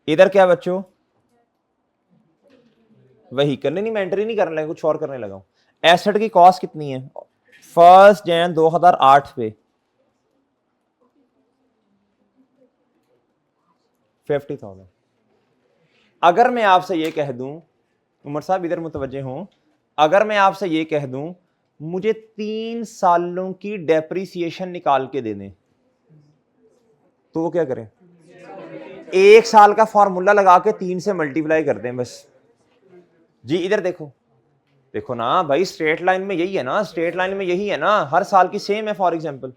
इधर क्या बच्चों, वही करने नहीं, मैं एंट्री नहीं करने लगा, कुछ और करने लगा हूं। एसेट की कॉस्ट कितनी है 1 जनवरी 2008 पे 50,000। अगर मैं आपसे ये कह दूं, उमर साहब इधर मुतवज्जे हों, अगर मैं आपसे ये कह दूं मुझे 3 सालों की डेप्रीसिएशन निकाल के दे दें, तो वो क्या करें, 1 साल का फॉर्मूला लगा के 3 से मल्टीप्लाई कर दें बस जी। इधर देखो, देखो ना भाई, स्ट्रेट लाइन में यही है ना, स्ट्रेट लाइन में यही है ना, हर साल की सेम है। फॉर एग्जांपल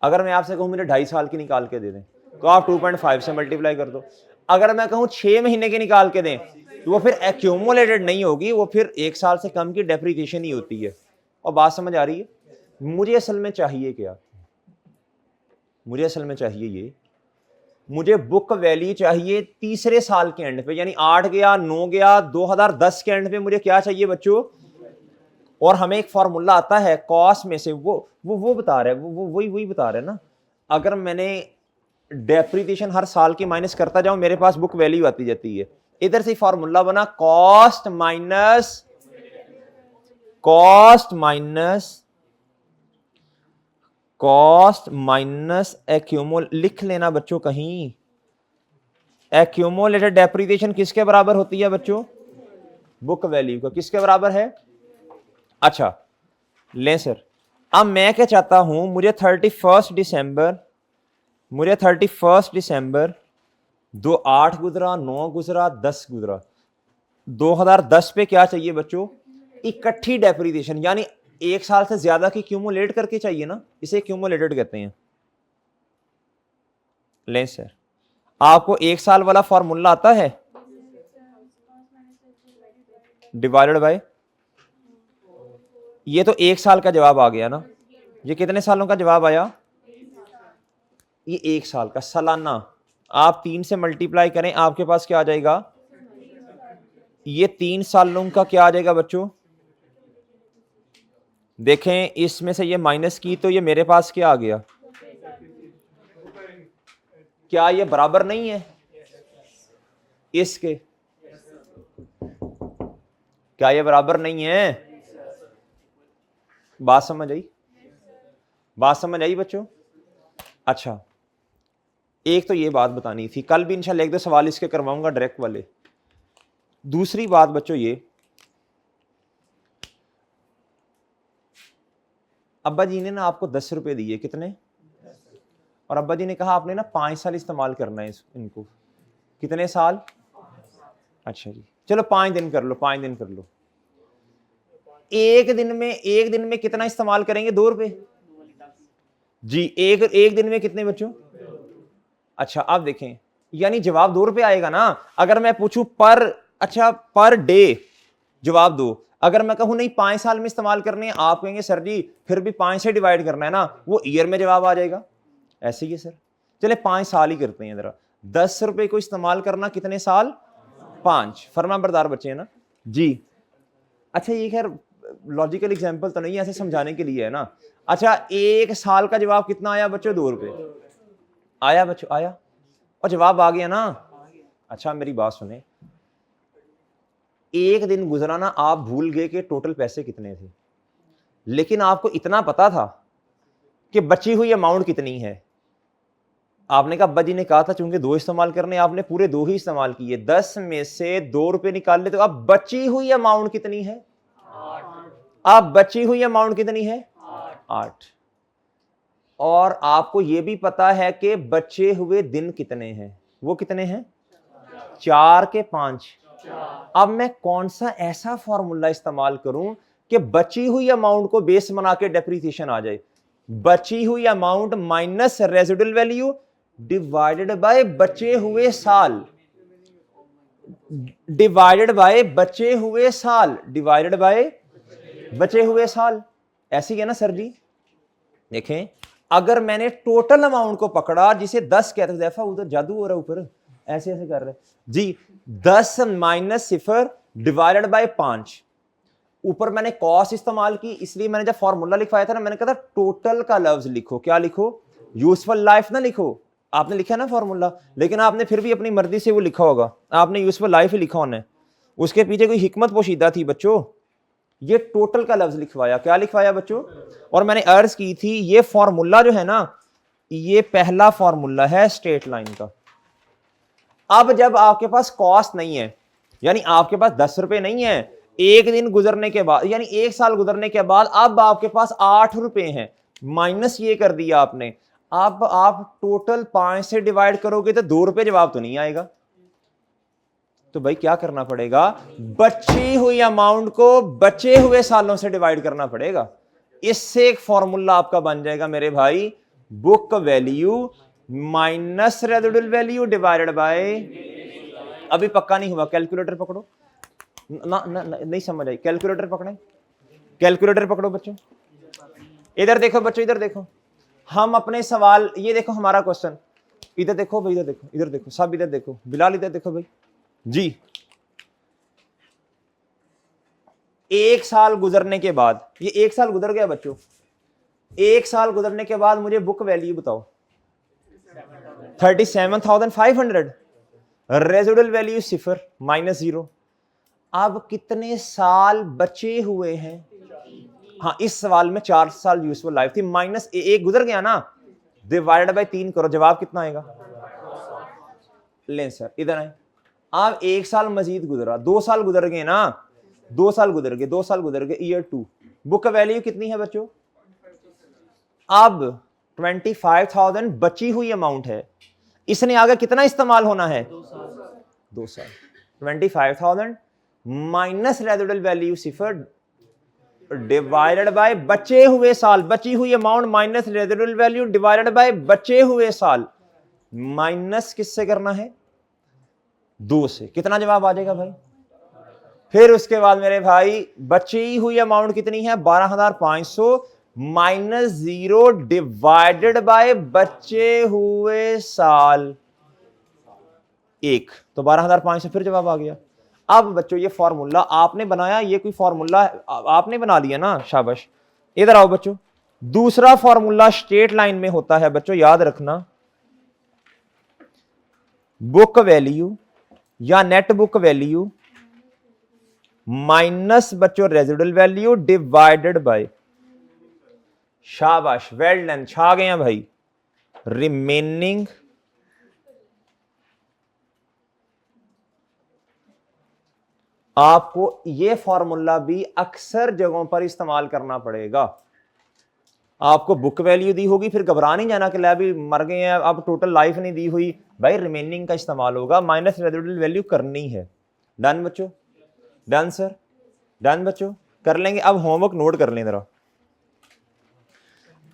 अगर मैं आपसे कहूं मुझे 2.5 साल की निकाल के दे दें, तो आप 2.5 से मल्टीप्लाई कर दो। अगर मैं कहूं 6 महीने की निकाल के दें तो वो फिर एक्यूमुलेटेड नहीं होगी, वो फिर 1 साल से कम की डेप्रिसिएशन ही होती है। और बात समझ आ रही है? मुझे असल में चाहिए क्या? मुझे असल में चाहिए ये, मुझे बुक वैल्यू चाहिए तीसरे साल के एंड पे, यानी 8 गया 9 गया 2010 के एंड पे मुझे क्या चाहिए बच्चों? और हमें एक फॉर्मूला आता है कॉस्ट में से, वो बता रहा है, वो वही बता रहा है ना। अगर मैंने डेप्रिसिएशन हर साल की माइनस करता जाऊं, मेरे पास बुक वैल्यू आती जाती है। इधर से फॉर्मूला बना कॉस्ट माइनस एक्यूमुल, लिख लेना बच्चों कहीं। एक्यूमुलेटेड डेप्रिसिएशन किसके बराबर होती है बच्चों? बुक वैल्यू का। किसके बराबर है? अच्छा लें सर, अब मैं क्या चाहता हूं, मुझे 31 दिसंबर 8 गुजरा 9 गुजरा 10 गुजरा 2010 पे क्या चाहिए बच्चों? इकट्ठी डेप्रिसिएशन, यानी 1 साल से ज्यादा की क्यूमुलेट करके चाहिए ना, इसे क्यूमुलेटेड कहते हैं। लें सर, आपको 1 साल वाला फॉर्मूला आता है? डिवाइडेड बाय, ये तो 1 साल का जवाब आ गया ना। ये कितने सालों का जवाब आया? ये 1 साल का सालाना। आप 3 से मल्टीप्लाई करें, आपके पास क्या आ जाएगा? ये 3 सालों का क्या आ जाएगा बच्चों? देखें, इसमें से ये माइनस की तो ये मेरे पास क्या आ गया? क्या ये बराबर नहीं है इसके? क्या ये बराबर नहीं है? बात समझ आई? बात समझ आई बच्चों? अच्छा, एक तो ये बात बतानी थी, कल भी इंशाल्लाह 1-2 सवाल इसके करवाऊंगा डायरेक्ट वाले। दूसरी बात बच्चों, ये अब्बा जी ने ना आपको 10 रुपए दिए, कितने? और अब्बा जी ने कहा आपने ना 5 साल इस्तेमाल करना है इनको। कितने साल? अच्छा जी, चलो 5 दिन कर लो, 5 दिन कर लो। एक दिन में कितना इस्तेमाल करेंगे? 2 रुपए जी। एक दिन में कितने बच्चों? अच्छा, अब देखें, यानी जवाब 2 रुपए आएगा ना। अगर मैं पूछूं पर डे जवाब दो। अगर मैं कहूं नहीं 5 साल में इस्तेमाल करने हैं, आप कहेंगे सर जी फिर भी 5 से डिवाइड करना है ना, वो ईयर में जवाब आ जाएगा। ऐसे ही है सर। चले 5 साल ही करते हैं जरा। 10 रुपए को इस्तेमाल करना कितने साल? 5। फरमा बरदार बच्चे हैं ना जी। अच्छा, ये खैर लॉजिकल एग्जाम्पल तो नहीं, ऐसे समझाने के लिए है ना। अच्छा, 1 साल का जवाब कितना आया बच्चों? 2 रुपए आया बच्चों, आया। और जवाब आ गया ना। अच्छा मेरी बात सुने, एक दिन गुजरा ना, आप भूल गए कि टोटल पैसे कितने थे, लेकिन आपको इतना पता था कि बची हुई अमाउंट कितनी है। आपने कहा, अब्बा जी ने कहा था चूंकि 2 इस्तेमाल करने, आपने पूरे 2 ही इस्तेमाल किए। 10 में से 2 रुपए निकाल ले तो अब बची हुई अमाउंट कितनी है? 8। अब बची हुई अमाउंट कितनी है? 8। और आपको यह भी पता है कि बचे हुए दिन कितने हैं? वो कितने हैं? 4 के 5। अब मैं कौन सा ऐसा फॉर्मूला इस्तेमाल करूं कि बची हुई अमाउंट को बेस बना के डेप्रिसिएशन आ जाए? बची हुई amount minus residual value divided by बचे हुए साल, डिवाइडेड बाय बचे हुए साल, डिवाइडेड बाय बचे हुए साल। ऐसे ही है ना सर जी। देखें, अगर मैंने टोटल अमाउंट को पकड़ा, जिसे 10 कहते हैं, देखा उधर जादू हो रहा है, ऊपर ऐसे ऐसे कर रहे जी। 10 माइनस 0 डिवाइडेड बाय 5। ऊपर मैंने कॉस्ट इस्तेमाल की, इसलिए मैंने जब फॉर्मूला लिखवाया था ना, मैंने कहा था टोटल का लफ्ज लिखो। क्या लिखो? यूजफुल लाइफ ना लिखो। आपने लिखा ना फॉर्मूला, लेकिन आपने फिर भी अपनी मर्जी से वो लिखा होगा, आपने यूजफुल लाइफ ही लिखा होना है। उसके पीछे कोई हिकमत पोशीदा थी बच्चों। ये टोटल का लफ्ज लिखवाया। क्या लिखवाया बच्चों? और मैंने अर्ज की थी, ये फॉर्मूला जो है ना, ये पहला फॉर्मूला है स्ट्रेट लाइन का। अब जब आपके पास कॉस्ट नहीं है, यानी आपके पास 10 रुपए नहीं है, एक दिन गुजरने के बाद, यानी 1 साल गुजरने के बाद अब आपके पास 8 रुपए हैं, माइनस ये कर दिया आपने। अब आप टोटल 5 से डिवाइड करोगे तो 2 रुपए जवाब तो नहीं आएगा। तो भाई क्या करना पड़ेगा? बची हुई अमाउंट को बचे हुए सालों से डिवाइड करना पड़ेगा। इससे एक फॉर्मूला आपका बन जाएगा मेरे भाई, book value minus residual value divided by, अभी पक्का नहीं हुआ, कैलकुलेटर पकड़ो ना, नहीं समझ आई, कैलकुलेटर पकड़े, कैलकुलेटर पकड़ो बच्चों, इधर देखो बच्चों, इधर देखो, हम अपने सवाल, ये देखो हमारा क्वेश्चन, इधर देखो भाई, इधर देखो, इधर देखो, सब इधर देखो, बिलाल इधर देखो भाई जी। 1 साल गुजरने के बाद, ये 1 साल गुजर गया बच्चों, 1 साल गुजरने के बाद मुझे बुक वैल्यू बताओ, 37,500, रेजिडुअल वैल्यू 0 -0। अब कितने साल बचे हुए हैं? हाँ, इस सवाल में 4 साल यूजफुल लाइफ थी, माइनस 1 गुजर गया ना, डिवाइडेड बाय 3 करो, जवाब कितना आएगा? लें सर इधर आए, अब 1 साल मजीद गुजरा, 2 साल गुजर गए ना, 2 साल गुजर गए, 2 साल गुजर गए, ईयर 2, बुक वैल्यू कितनी है बच्चों? अब 25,000 बची हुई अमाउंट है, इसने आगे कितना इस्तेमाल होना है? 2 साल। 25,000 minus residual value 0 divided by बचे हुए साल, बची हुई amount minus residual value divided by बचे हुए साल, माइनस किससे करना है? 2 से। कितना जवाब आ जाएगा भाई? फिर उसके बाद मेरे भाई बची हुई अमाउंट कितनी है? 12,500 माइनस 0 डिवाइडेड बाय बचे हुए साल 1, तो 12,500 फिर जवाब आ गया। अब बच्चों ये फॉर्मूला आपने बनाया, ये कोई फॉर्मूला आपने बना लिया ना, शाबाश। इधर आओ बच्चों, दूसरा फॉर्मूला स्ट्रेट लाइन में होता है बच्चों, याद रखना, बुक वैल्यू या नेट बुक वैल्यू माइनस बच्चों रेजिडुअल वैल्यू डिवाइडेड बाय, शाबाश, वेल डन, छा गए हैं भाई, रिमेनिंग आपको यह फॉर्मूला भी अक्सर जगहों पर इस्तेमाल करना पड़ेगा। आपको बुक वैल्यू दी होगी, फिर घबरा नहीं जाना कि अभी मर गए हैं, अब टोटल लाइफ नहीं दी हुई, भाई रिमेनिंग का इस्तेमाल होगा, माइनस रेजिडुअल वैल्यू करनी है। डन बच्चों? Done sir? डन बच्चों? कर लेंगे। अब होमवर्क नोट कर लें जरा।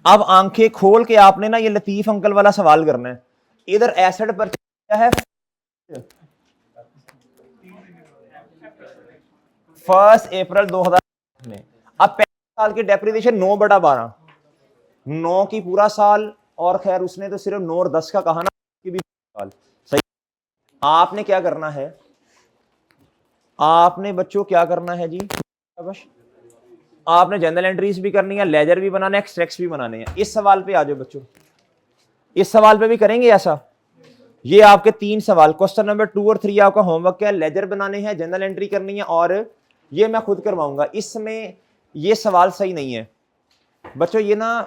अब आंखें खोल के आपने ना ये लतीफ अंकल वाला सवाल करना है। इधर एसेट पर क्या है? 1 अप्रैल 2000 में। अब 5 साल की डेप्रिसिएशन 9/12, 9 की पूरा साल, और खैर उसने तो सिर्फ 9 और 10 का कहा ना, कि भी साल सही। आपने क्या करना है? आपने बच्चों क्या करना है जी? बस आपने जनरल एंट्रीज भी करनी है, लेजर भी बनाना है, एक्सट्रैक्ट्स भी बनाने हैं। इस सवाल पे आ जाओ बच्चों, इस सवाल पे भी करेंगे ऐसा। ये आपके 3 सवाल, क्वेश्चन नंबर 2 और 3 आपका होमवर्क है, लेजर बनाने हैं, जनरल एंट्री करनी है, और ये मैं खुद करवाऊंगा। इसमें ये सवाल सही नहीं है बच्चों, ये ना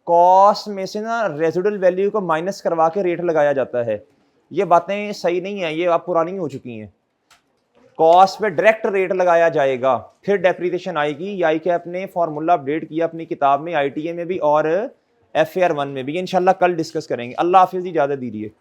कॉस्ट में से ना रेजिडुअल वैल्यू को माइनस करवा के रेट लगाया जाता है, ये बातें सही नहीं है, ये आप पुरानी हो चुकी हैं। कॉस्ट पे डायरेक्ट रेट लगाया जाएगा, फिर डेप्रिसिएशन आएगी। ये ICAP ने फॉर्मूला अपडेट किया अपनी किताब में, ITA में भी और FAR 1 में भी। इंशाल्लाह कल डिस्कस करेंगे। अल्लाह हाफिज़, इजाज़त दीजिए।